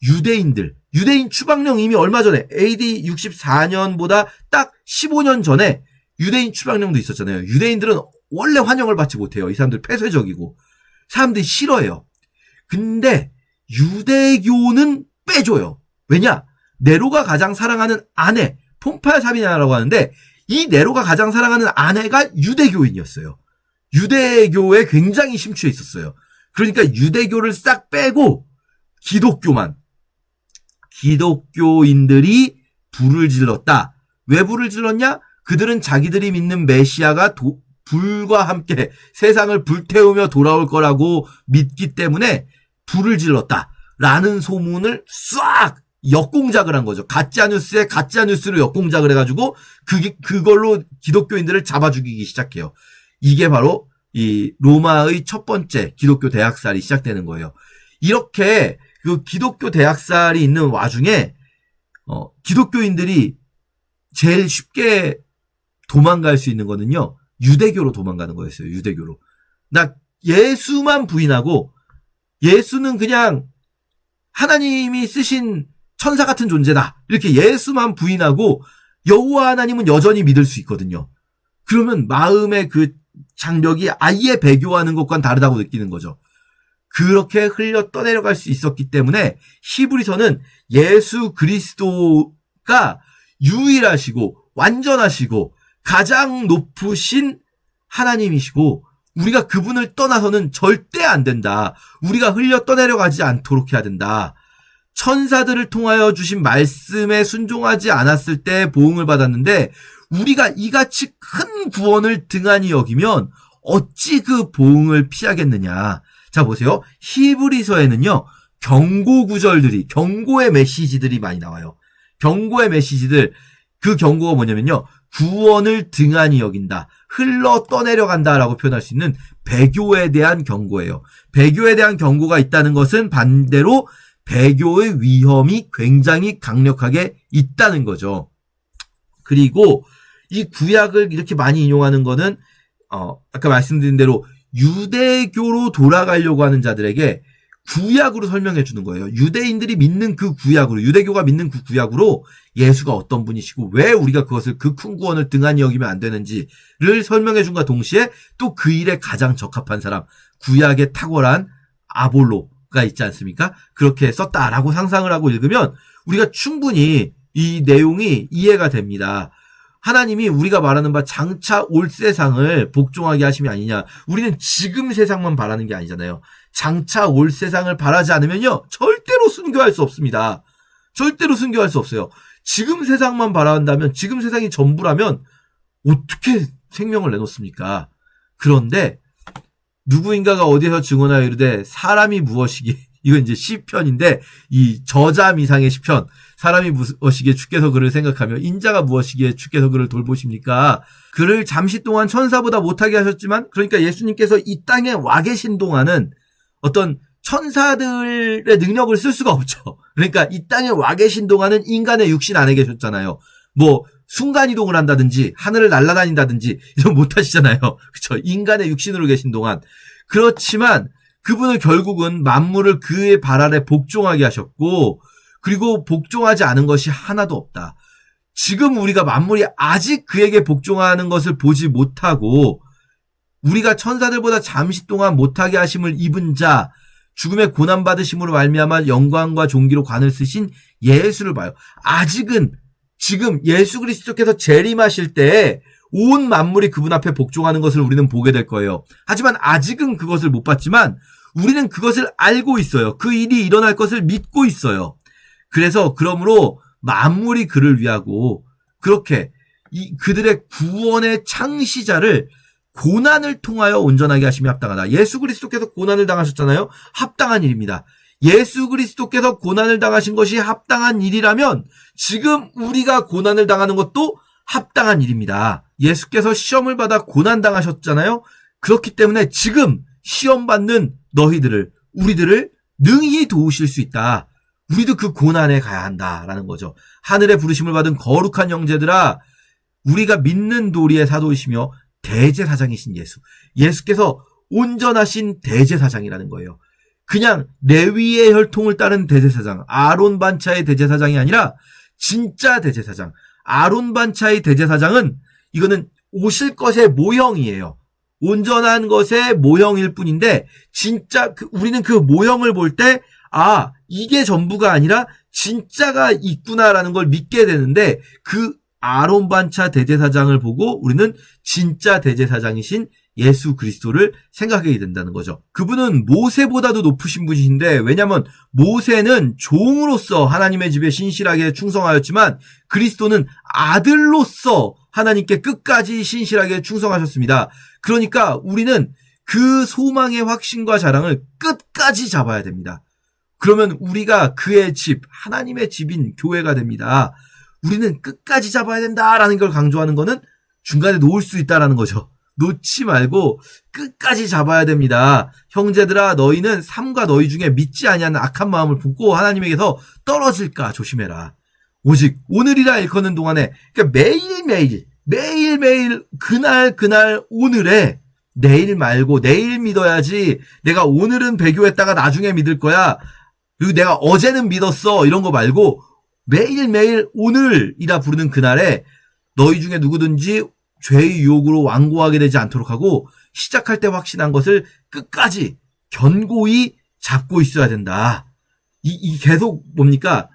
유대인 추방령 이미 얼마 전에 AD 64년보다 딱 15년 전에 유대인 추방령도 있었잖아요. 유대인들은 원래 환영을 받지 못해요. 이 사람들 폐쇄적이고 사람들이 싫어해요. 근데 유대교는 빼줘요. 왜냐? 네로가 가장 사랑하는 아내 폼파야 사비냐라고 하는데 이 네로가 가장 사랑하는 아내가 유대교인이었어요. 유대교에 굉장히 심취해 있었어요. 그러니까 유대교를 싹 빼고 기독교인들이 불을 질렀다. 왜 불을 질렀냐? 그들은 자기들이 믿는 메시아가 불과 함께 세상을 불태우며 돌아올 거라고 믿기 때문에 불을 질렀다라는 소문을 싹 역공작을 한 거죠. 가짜뉴스에 가짜뉴스로 역공작을 해가지고 그걸로 기독교인들을 잡아 죽이기 시작해요. 이게 바로 이 로마의 첫 번째 기독교 대학살이 시작되는 거예요. 이렇게 그 기독교 대학살이 있는 와중에 기독교인들이 제일 쉽게 도망갈 수 있는 거는요. 유대교로 도망가는 거였어요. 유대교로. 나 예수만 부인하고 예수는 그냥 하나님이 쓰신 천사 같은 존재다. 이렇게 예수만 부인하고 여호와 하나님은 여전히 믿을 수 있거든요. 그러면 마음의 그 장벽이 아예 배교하는 것과는 다르다고 느끼는 거죠. 그렇게 흘려 떠내려갈 수 있었기 때문에 히브리서는 예수 그리스도가 유일하시고 완전하시고 가장 높으신 하나님이시고 우리가 그분을 떠나서는 절대 안 된다. 우리가 흘려 떠내려가지 않도록 해야 된다. 천사들을 통하여 주신 말씀에 순종하지 않았을 때 보응을 받았는데 우리가 이같이 큰 구원을 등한히 여기면 어찌 그 보응을 피하겠느냐. 자 보세요. 히브리서에는요. 경고 구절들이 경고의 메시지들이 많이 나와요. 경고의 메시지들 그 경고가 뭐냐면요. 구원을 등한히 여긴다. 흘러 떠내려간다라고 표현할 수 있는 배교에 대한 경고예요. 배교에 대한 경고가 있다는 것은 반대로 배교의 위험이 굉장히 강력하게 있다는 거죠. 그리고 이 구약을 이렇게 많이 인용하는 거는 아까 말씀드린 대로 유대교로 돌아가려고 하는 자들에게 구약으로 설명해 주는 거예요. 유대인들이 믿는 그 구약으로, 유대교가 믿는 그 구약으로 예수가 어떤 분이시고 왜 우리가 그것을 그 큰 구원을 등한히 여기면 안 되는지를 설명해 준과 동시에 또 그 일에 가장 적합한 사람, 구약의 탁월한 아볼로가 있지 않습니까? 그렇게 썼다라고 상상을 하고 읽으면 우리가 충분히 이 내용이 이해가 됩니다. 하나님이 우리가 말하는 바 장차 올 세상을 복종하게 하심이 아니냐. 우리는 지금 세상만 바라는 게 아니잖아요. 장차 올 세상을 바라지 않으면요. 절대로 순교할 수 없습니다. 절대로 순교할 수 없어요. 지금 세상만 바라한다면, 지금 세상이 전부라면 어떻게 생명을 내놓습니까? 그런데 누구인가가 어디에서 증언하여 이르되 사람이 무엇이기에, 이건 이제 시편인데 이 저자미상의 시편, 사람이 무엇이기에 주께서 그를 생각하며 인자가 무엇이기에 주께서 그를 돌보십니까? 그를 잠시 동안 천사보다 못하게 하셨지만, 그러니까 예수님께서 이 땅에 와 계신 동안은 어떤 천사들의 능력을 쓸 수가 없죠. 그러니까 이 땅에 와 계신 동안은 인간의 육신 안에 계셨잖아요. 뭐 순간이동을 한다든지 하늘을 날아다닌다든지 이런 못 하시잖아요. 그렇죠? 인간의 육신으로 계신 동안. 그렇지만 그분은 결국은 만물을 그의 발 아래 복종하게 하셨고, 그리고 복종하지 않은 것이 하나도 없다. 지금 우리가 만물이 아직 그에게 복종하는 것을 보지 못하고 우리가 천사들보다 잠시 동안 못하게 하심을 입은 자, 죽음의 고난받으심으로 말미암아 영광과 존귀로 관을 쓰신 예수를 봐요. 아직은 지금 예수 그리스도께서 재림하실 때 온 만물이 그분 앞에 복종하는 것을 우리는 보게 될 거예요. 하지만 아직은 그것을 못 봤지만 우리는 그것을 알고 있어요. 그 일이 일어날 것을 믿고 있어요. 그래서 그러므로 만물이 그를 위하고 그렇게 그들의 구원의 창시자를 고난을 통하여 온전하게 하심이 합당하다. 예수 그리스도께서 고난을 당하셨잖아요. 합당한 일입니다. 예수 그리스도께서 고난을 당하신 것이 합당한 일이라면 지금 우리가 고난을 당하는 것도 합당한 일입니다. 예수께서 시험을 받아 고난 당하셨잖아요. 그렇기 때문에 지금 시험 받는 너희들을, 우리들을 능히 도우실 수 있다. 우리도 그 고난에 가야 한다라는 거죠. 하늘의 부르심을 받은 거룩한 형제들아, 우리가 믿는 도리의 사도이시며 대제사장이신 예수. 예수께서 온전하신 대제사장이라는 거예요. 그냥 레위의 혈통을 따른 대제사장, 아론 반차의 대제사장이 아니라 진짜 대제사장. 아론 반차의 대제사장은 이거는 오실 것의 모형이에요. 온전한 것의 모형일 뿐인데 진짜 우리는 그 모형을 볼 때 이게 전부가 아니라 진짜가 있구나라는 걸 믿게 되는데 그 아론 반차 대제사장을 보고 우리는 진짜 대제사장이신 예수 그리스도를 생각하게 된다는 거죠. 그분은 모세보다도 높으신 분이신데 왜냐하면 모세는 종으로서 하나님의 집에 신실하게 충성하였지만 그리스도는 아들로서 하나님께 끝까지 신실하게 충성하셨습니다. 그러니까 우리는 그 소망의 확신과 자랑을 끝까지 잡아야 됩니다. 그러면 우리가 그의 집, 하나님의 집인 교회가 됩니다. 우리는 끝까지 잡아야 된다라는 걸 강조하는 거는 중간에 놓을 수 있다라는 거죠. 놓지 말고 끝까지 잡아야 됩니다. 형제들아 너희는 삶과 너희 중에 믿지 아니하는 악한 마음을 품고 하나님에게서 떨어질까 조심해라. 오직 오늘이라 일컫는 동안에 그러니까 매일매일 그날 오늘에 내일 말고 내일 믿어야지 내가 오늘은 배교했다가 나중에 믿을 거야. 그리고 내가 어제는 믿었어 이런 거 말고 매일매일 오늘이라 부르는 그날에 너희 중에 누구든지 죄의 유혹으로 완고하게 되지 않도록 하고 시작할 때 확신한 것을 끝까지 견고히 잡고 있어야 된다. 이 계속 뭡니까?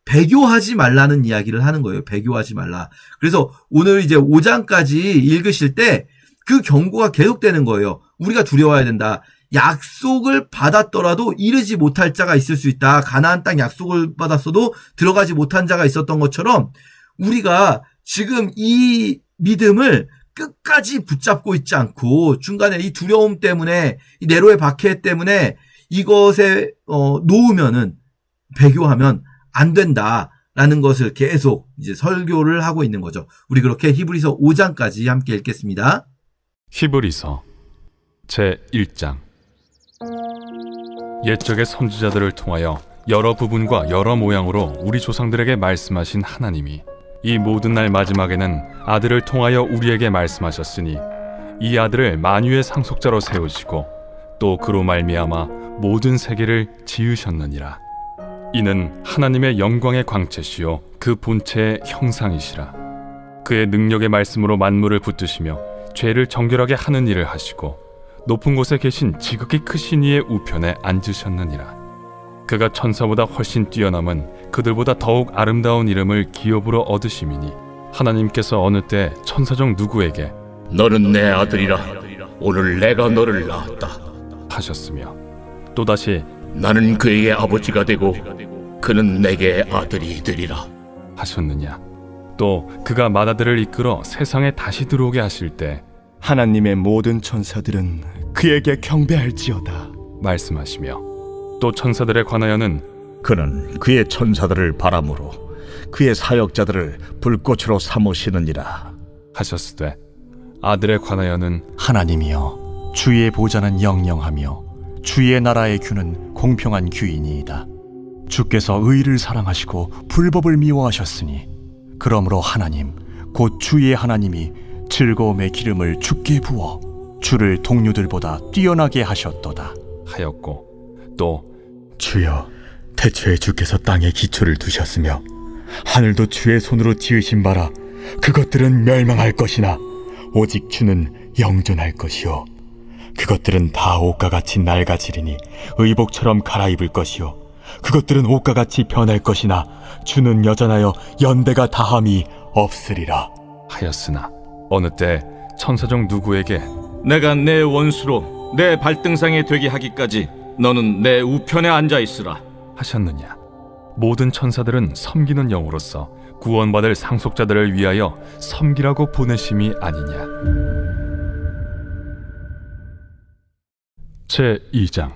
배교하지 말라는 이야기를 하는 거예요. 배교하지 말라. 그래서 오늘 이제 5장까지 읽으실 때 그 경고가 계속되는 거예요. 우리가 두려워야 된다. 약속을 받았더라도 이르지 못할 자가 있을 수 있다. 가나안 땅 약속을 받았어도 들어가지 못한 자가 있었던 것처럼 우리가 지금 이 믿음을 끝까지 붙잡고 있지 않고 중간에 이 두려움 때문에 이 네로의 박해 때문에 이것에 놓으면은 배교하면 안 된다라는 것을 계속 이제 설교를 하고 있는 거죠. 우리 그렇게 히브리서 5장까지 함께 읽겠습니다. 히브리서 제1장. 옛적의 선지자들을 통하여 여러 부분과 여러 모양으로 우리 조상들에게 말씀하신 하나님이 이 모든 날 마지막에는 아들을 통하여 우리에게 말씀하셨으니 이 아들을 만유의 상속자로 세우시고 또 그로 말미암아 모든 세계를 지으셨느니라. 이는 하나님의 영광의 광채시요 그 본체의 형상이시라. 그의 능력의 말씀으로 만물을 붙드시며 죄를 정결하게 하는 일을 하시고 높은 곳에 계신 지극히 크신 이의 우편에 앉으셨느니라. 그가 천사보다 훨씬 뛰어남은 그들보다 더욱 아름다운 이름을 기업으로 얻으심이니 하나님께서 어느 때 천사 중 누구에게 너는 내 아들이라 오늘 내가 너를 낳았다 하셨으며 또다시 나는 그에게 아버지가 되고 그는 내게 아들이 되리라 하셨느냐. 또 그가 맏아들을 이끌어 세상에 다시 들어오게 하실 때 하나님의 모든 천사들은 그에게 경배할지어다 말씀하시며 또 천사들에 관하여는 그는 그의 천사들을 바람으로 그의 사역자들을 불꽃으로 삼으시느니라 하셨으되 아들에 관하여는 하나님이여 주의 보좌는 영영하며 주의 나라의 규는 공평한 규이니이다. 주께서 의를 사랑하시고 불법을 미워하셨으니 그러므로 하나님 곧 주의 하나님이 즐거움의 기름을 주께 부어 주를 동료들보다 뛰어나게 하셨도다 하였고 또 주여 태초에 주께서 땅에 기초를 두셨으며 하늘도 주의 손으로 지으신 바라 그것들은 멸망할 것이나 오직 주는 영존할 것이요 그것들은 다 옷과 같이 낡아지리니 의복처럼 갈아입을 것이요 그것들은 옷과 같이 변할 것이나 주는 여전하여 연대가 다함이 없으리라 하였으나 어느 때 천사 중 누구에게 내가 내 원수로 내 발등상에 되게 하기까지 너는 내 우편에 앉아 있으라 하셨느냐. 모든 천사들은 섬기는 영으로서 구원받을 상속자들을 위하여 섬기라고 보내심이 아니냐. 제2장.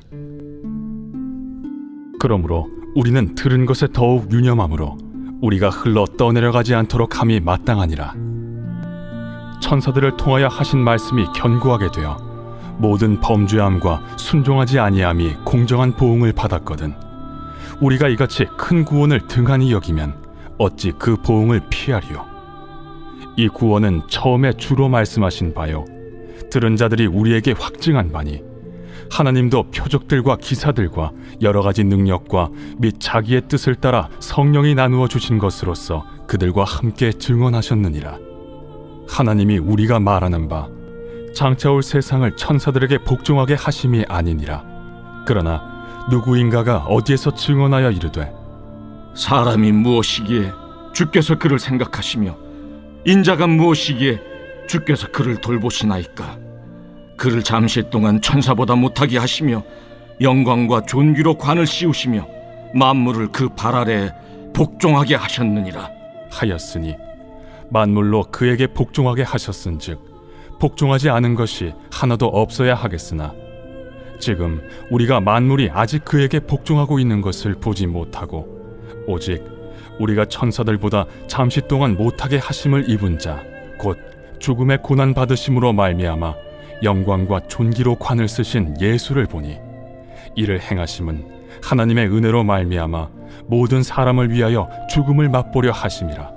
그러므로 우리는 들은 것에 더욱 유념함으로 우리가 흘러 떠내려가지 않도록 함이 마땅하니라. 천사들을 통하여 하신 말씀이 견고하게 되어 모든 범죄함과 순종하지 아니함이 공정한 보응을 받았거든. 우리가 이같이 큰 구원을 등한히 여기면 어찌 그 보응을 피하리요. 이 구원은 처음에 주로 말씀하신 바요 들은 자들이 우리에게 확증한 바니 하나님도 표적들과 기사들과 여러 가지 능력과 및 자기의 뜻을 따라 성령이 나누어 주신 것으로서 그들과 함께 증언하셨느니라. 하나님이 우리가 말하는 바 장차 올 세상을 천사들에게 복종하게 하심이 아니니라. 그러나 누구인가가 어디에서 증언하여 이르되 사람이 무엇이기에 주께서 그를 생각하시며 인자가 무엇이기에 주께서 그를 돌보시나이까. 그를 잠시 동안 천사보다 못하게 하시며 영광과 존귀로 관을 씌우시며 만물을 그 발 아래에 복종하게 하셨느니라 하였으니 만물로 그에게 복종하게 하셨은즉 복종하지 않은 것이 하나도 없어야 하겠으나 지금 우리가 만물이 아직 그에게 복종하고 있는 것을 보지 못하고 오직 우리가 천사들보다 잠시 동안 못하게 하심을 입은 자 곧 죽음의 고난 받으심으로 말미암아 영광과 존귀로 관을 쓰신 예수를 보니 이를 행하심은 하나님의 은혜로 말미암아 모든 사람을 위하여 죽음을 맛보려 하심이라.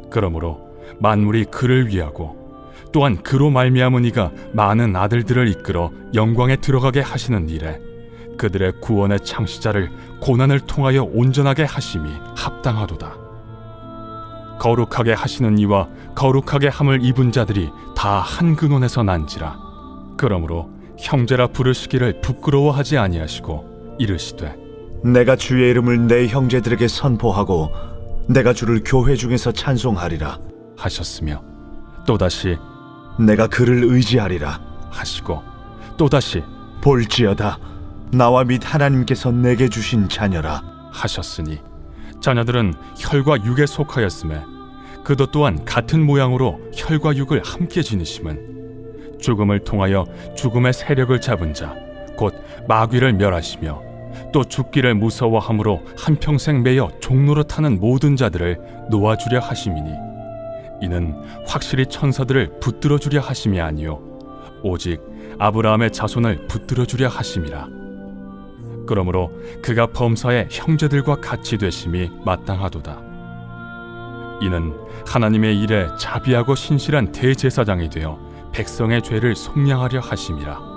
그러므로 만물이 그를 위하고 또한 그로 말미암은 이가 많은 아들들을 이끌어 영광에 들어가게 하시는 일에 그들의 구원의 창시자를 고난을 통하여 온전하게 하심이 합당하도다. 거룩하게 하시는 이와 거룩하게 함을 입은 자들이 다 한 근원에서 난지라. 그러므로 형제라 부르시기를 부끄러워하지 아니하시고 이르시되 내가 주의 이름을 내 형제들에게 선포하고 내가 주를 교회 중에서 찬송하리라. 하셨으며 또다시 내가 그를 의지하리라. 하시고 또다시 볼지어다 나와 및 하나님께서 내게 주신 자녀라. 하셨으니 자녀들은 혈과 육에 속하였음에 그도 또한 같은 모양으로 혈과 육을 함께 지니심은 죽음을 통하여 죽음의 세력을 잡은 자 곧 마귀를 멸하시며 또 죽기를 무서워함으로 한평생 매여 종로로 타는 모든 자들을 놓아주려 하심이니 이는 확실히 천사들을 붙들어 주려 하심이 아니요 오직 아브라함의 자손을 붙들어 주려 하심이라. 그러므로 그가 범사의 형제들과 같이 되심이 마땅하도다. 이는 하나님의 일에 자비하고 신실한 대제사장이 되어 백성의 죄를 속량하려 하심이라.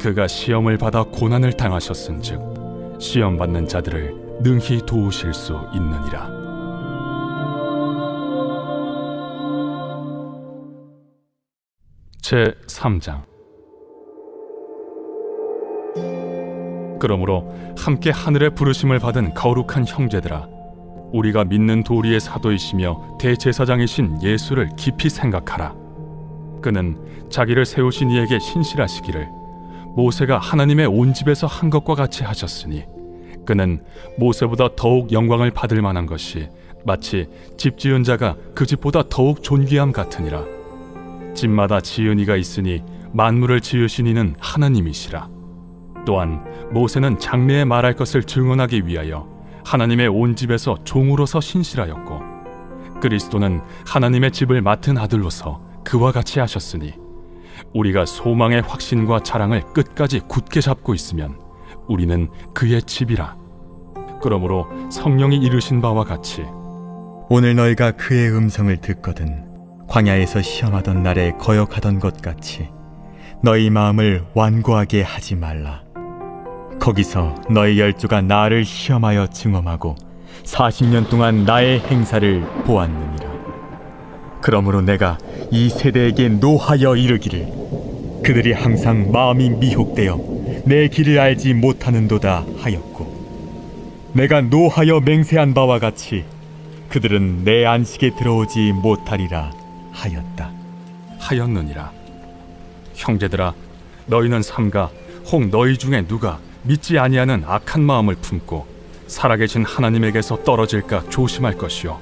그가 시험을 받아 고난을 당하셨은즉 시험 받는 자들을 능히 도우실 수 있느니라. 제 3장. 그러므로 함께 하늘의 부르심을 받은 거룩한 형제들아, 우리가 믿는 도리의 사도이시며 대제사장이신 예수를 깊이 생각하라. 그는 자기를 세우신 이에게 신실하시기를 모세가 하나님의 온 집에서 한 것과 같이 하셨으니 그는 모세보다 더욱 영광을 받을 만한 것이 마치 집 지은 자가 그 집보다 더욱 존귀함 같으니라. 집마다 지은 이가 있으니 만물을 지으신 이는 하나님이시라. 또한 모세는 장래에 말할 것을 증언하기 위하여 하나님의 온 집에서 종으로서 신실하였고 그리스도는 하나님의 집을 맡은 아들로서 그와 같이 하셨으니 우리가 소망의 확신과 자랑을 끝까지 굳게 잡고 있으면 우리는 그의 집이라. 그러므로 성령이 이르신 바와 같이 오늘 너희가 그의 음성을 듣거든 광야에서 시험하던 날에 거역하던 것 같이 너희 마음을 완고하게 하지 말라. 거기서 너희 열조가 나를 시험하여 증험하고 40년 동안 나의 행사를 보았느니라. 그러므로 내가 이 세대에게 노하여 이르기를 그들이 항상 마음이 미혹되어 내 길을 알지 못하는도다 하였고 내가 노하여 맹세한 바와 같이 그들은 내 안식에 들어오지 못하리라 하였다. 하였느니라. 형제들아, 너희는 삼가 혹 너희 중에 누가 믿지 아니하는 악한 마음을 품고 살아계신 하나님에게서 떨어질까 조심할 것이요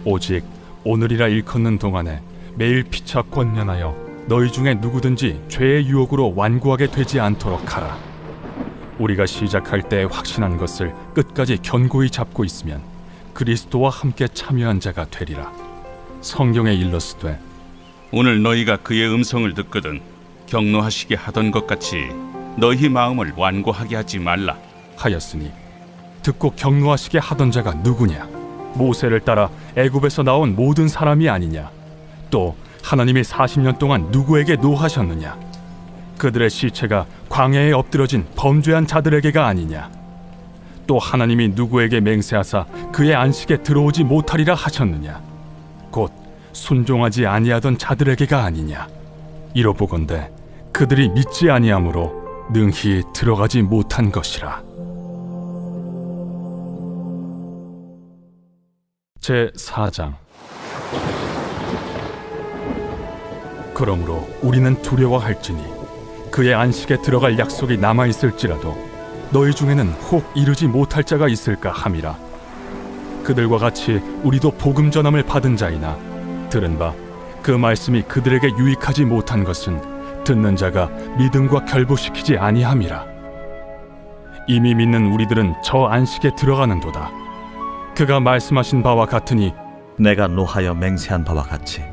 오직 오늘이라 일컫는 동안에 매일 피차 권면하여 너희 중에 누구든지 죄의 유혹으로 완고하게 되지 않도록 하라. 우리가 시작할 때 확신한 것을 끝까지 견고히 잡고 있으면 그리스도와 함께 참여한 자가 되리라. 성경에 일렀으되 오늘 너희가 그의 음성을 듣거든 격노하시게 하던 것 같이 너희 마음을 완고하게 하지 말라 하였으니 듣고 격노하시게 하던 자가 누구냐? 모세를 따라 애굽에서 나온 모든 사람이 아니냐? 또 하나님이 40년 동안 누구에게 노하셨느냐? 그들의 시체가 광야에 엎드러진 범죄한 자들에게가 아니냐? 또 하나님이 누구에게 맹세하사 그의 안식에 들어오지 못하리라 하셨느냐? 곧 순종하지 아니하던 자들에게가 아니냐. 이로보건대 그들이 믿지 아니하므로 능히 들어가지 못한 것이라. 제4장. 그러므로 우리는 두려워할지니 그의 안식에 들어갈 약속이 남아있을지라도 너희 중에는 혹 이르지 못할 자가 있을까 함이라. 그들과 같이 우리도 복음 전함을 받은 자이나 들은 바 그 말씀이 그들에게 유익하지 못한 것은 듣는 자가 믿음과 결부시키지 아니함이라. 이미 믿는 우리들은 저 안식에 들어가는도다. 그가 말씀하신 바와 같으니 내가 노하여 맹세한 바와 같이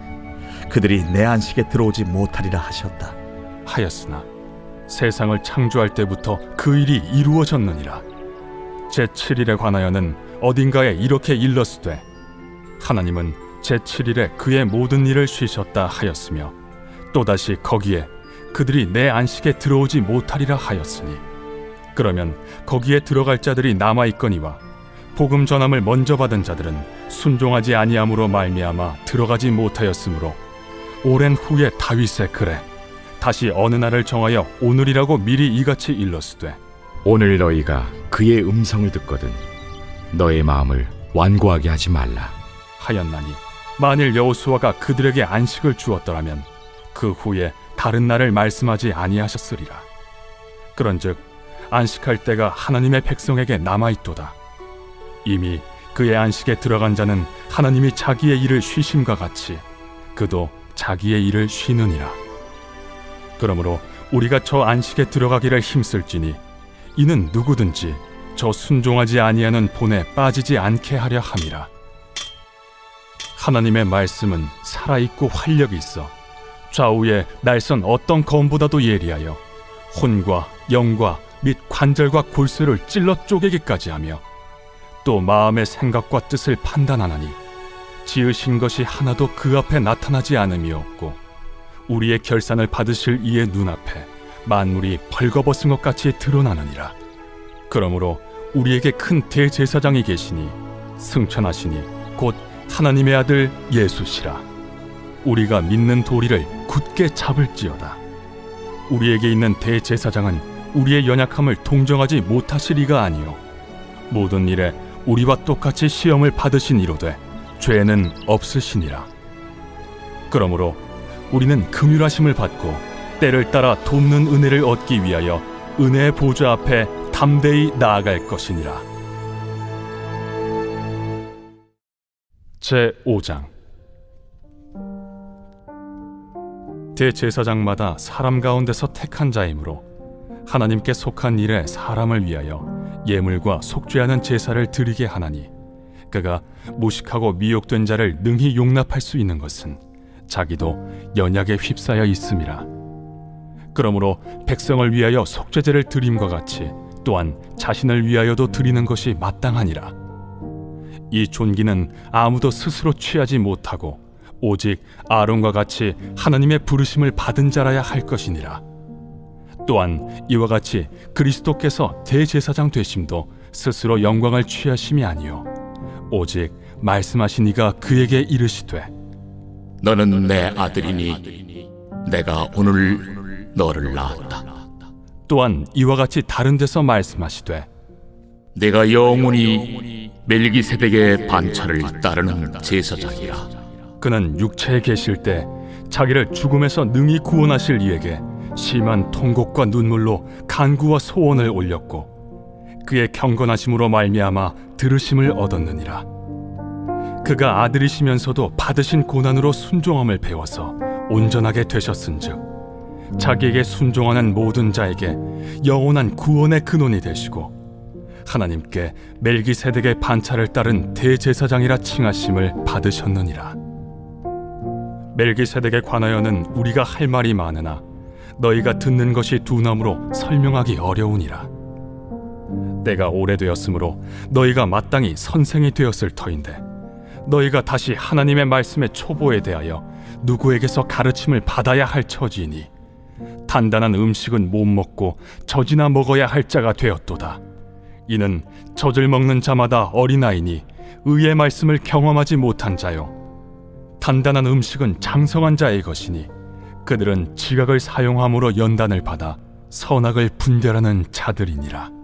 그들이 내 안식에 들어오지 못하리라 하셨다. 하였으나 세상을 창조할 때부터 그 일이 이루어졌느니라. 제7일에 관하여는 어딘가에 이렇게 일렀으되 하나님은 제7일에 그의 모든 일을 쉬셨다 하였으며 또다시 거기에 그들이 내 안식에 들어오지 못하리라 하였으니 그러면 거기에 들어갈 자들이 남아있거니와 복음 전함을 먼저 받은 자들은 순종하지 아니함으로 말미암아 들어가지 못하였으므로 오랜 후에 다윗의 글에 다시 어느 날을 정하여 오늘이라고 미리 이같이 일렀으되 오늘 너희가 그의 음성을 듣거든 너의 마음을 완고하게 하지 말라 하였나니 만일 여호수아가 그들에게 안식을 주었더라면 그 후에 다른 날을 말씀하지 아니하셨으리라. 그런즉 안식할 때가 하나님의 백성에게 남아있도다. 이미 그의 안식에 들어간 자는 하나님이 자기의 일을 쉬심과 같이 그도 자기의 일을 쉬느니라. 그러므로 우리가 저 안식에 들어가기를 힘쓸지니 이는 누구든지 저 순종하지 아니하는 본에 빠지지 않게 하려 함이라. 하나님의 말씀은 살아있고 활력이 있어 좌우에 날선 어떤 검보다도 예리하여 혼과 영과 및 관절과 골수를 찔러 쪼개기까지 하며 또 마음의 생각과 뜻을 판단하나니 지으신 것이 하나도 그 앞에 나타나지 않음이 없고 우리의 결산을 받으실 이의 눈앞에 만물이 벌거벗은 것 같이 드러나느니라. 그러므로 우리에게 큰 대제사장이 계시니 승천하시니 곧 하나님의 아들 예수시라. 우리가 믿는 도리를 굳게 잡을지어다. 우리에게 있는 대제사장은 우리의 연약함을 동정하지 못하실 이가 아니요 모든 일에 우리와 똑같이 시험을 받으신 이로되 죄는 없으시니라. 그러므로 우리는 긍휼하심을 받고 때를 따라 돕는 은혜를 얻기 위하여 은혜의 보좌 앞에 담대히 나아갈 것이니라. 제5장. 대제사장마다 사람 가운데서 택한 자이므로 하나님께 속한 일에 사람을 위하여 예물과 속죄하는 제사를 드리게 하나니 그가 무식하고 미혹된 자를 능히 용납할 수 있는 것은 자기도 연약에 휩싸여 있음이라. 그러므로 백성을 위하여 속죄제를 드림과 같이 또한 자신을 위하여도 드리는 것이 마땅하니라. 이 존귀는 아무도 스스로 취하지 못하고 오직 아론과 같이 하나님의 부르심을 받은 자라야 할 것이니라. 또한 이와 같이 그리스도께서 대제사장 되심도 스스로 영광을 취하심이 아니요 오직 말씀하신 이가 그에게 이르시되 너는 내 아들이니 내가 오늘 너를 낳았다. 또한 이와 같이 다른 데서 말씀하시되 내가 영원히 멜기세덱의 반차를 따르는 제사장이라. 그는 육체에 계실 때 자기를 죽음에서 능히 구원하실 이에게 심한 통곡과 눈물로 간구와 소원을 올렸고 그의 경건하심으로 말미암아 들으심을 얻었느니라. 그가 아들이시면서도 받으신 고난으로 순종함을 배워서 온전하게 되셨은즉 자기에게 순종하는 모든 자에게 영원한 구원의 근원이 되시고 하나님께 멜기세덱의 반차를 따른 대제사장이라 칭하심을 받으셨느니라. 멜기세덱에 관하여는 우리가 할 말이 많으나 너희가 듣는 것이 두나무로 설명하기 어려우니라. 때가 오래되었으므로 너희가 마땅히 선생이 되었을 터인데 너희가 다시 하나님의 말씀의 초보에 대하여 누구에게서 가르침을 받아야 할 처지이니 단단한 음식은 못 먹고 젖이나 먹어야 할 자가 되었도다. 이는 젖을 먹는 자마다 어린아이니 의의 말씀을 경험하지 못한 자요 단단한 음식은 장성한 자의 것이니 그들은 지각을 사용함으로 연단을 받아 선악을 분별하는 자들이니라.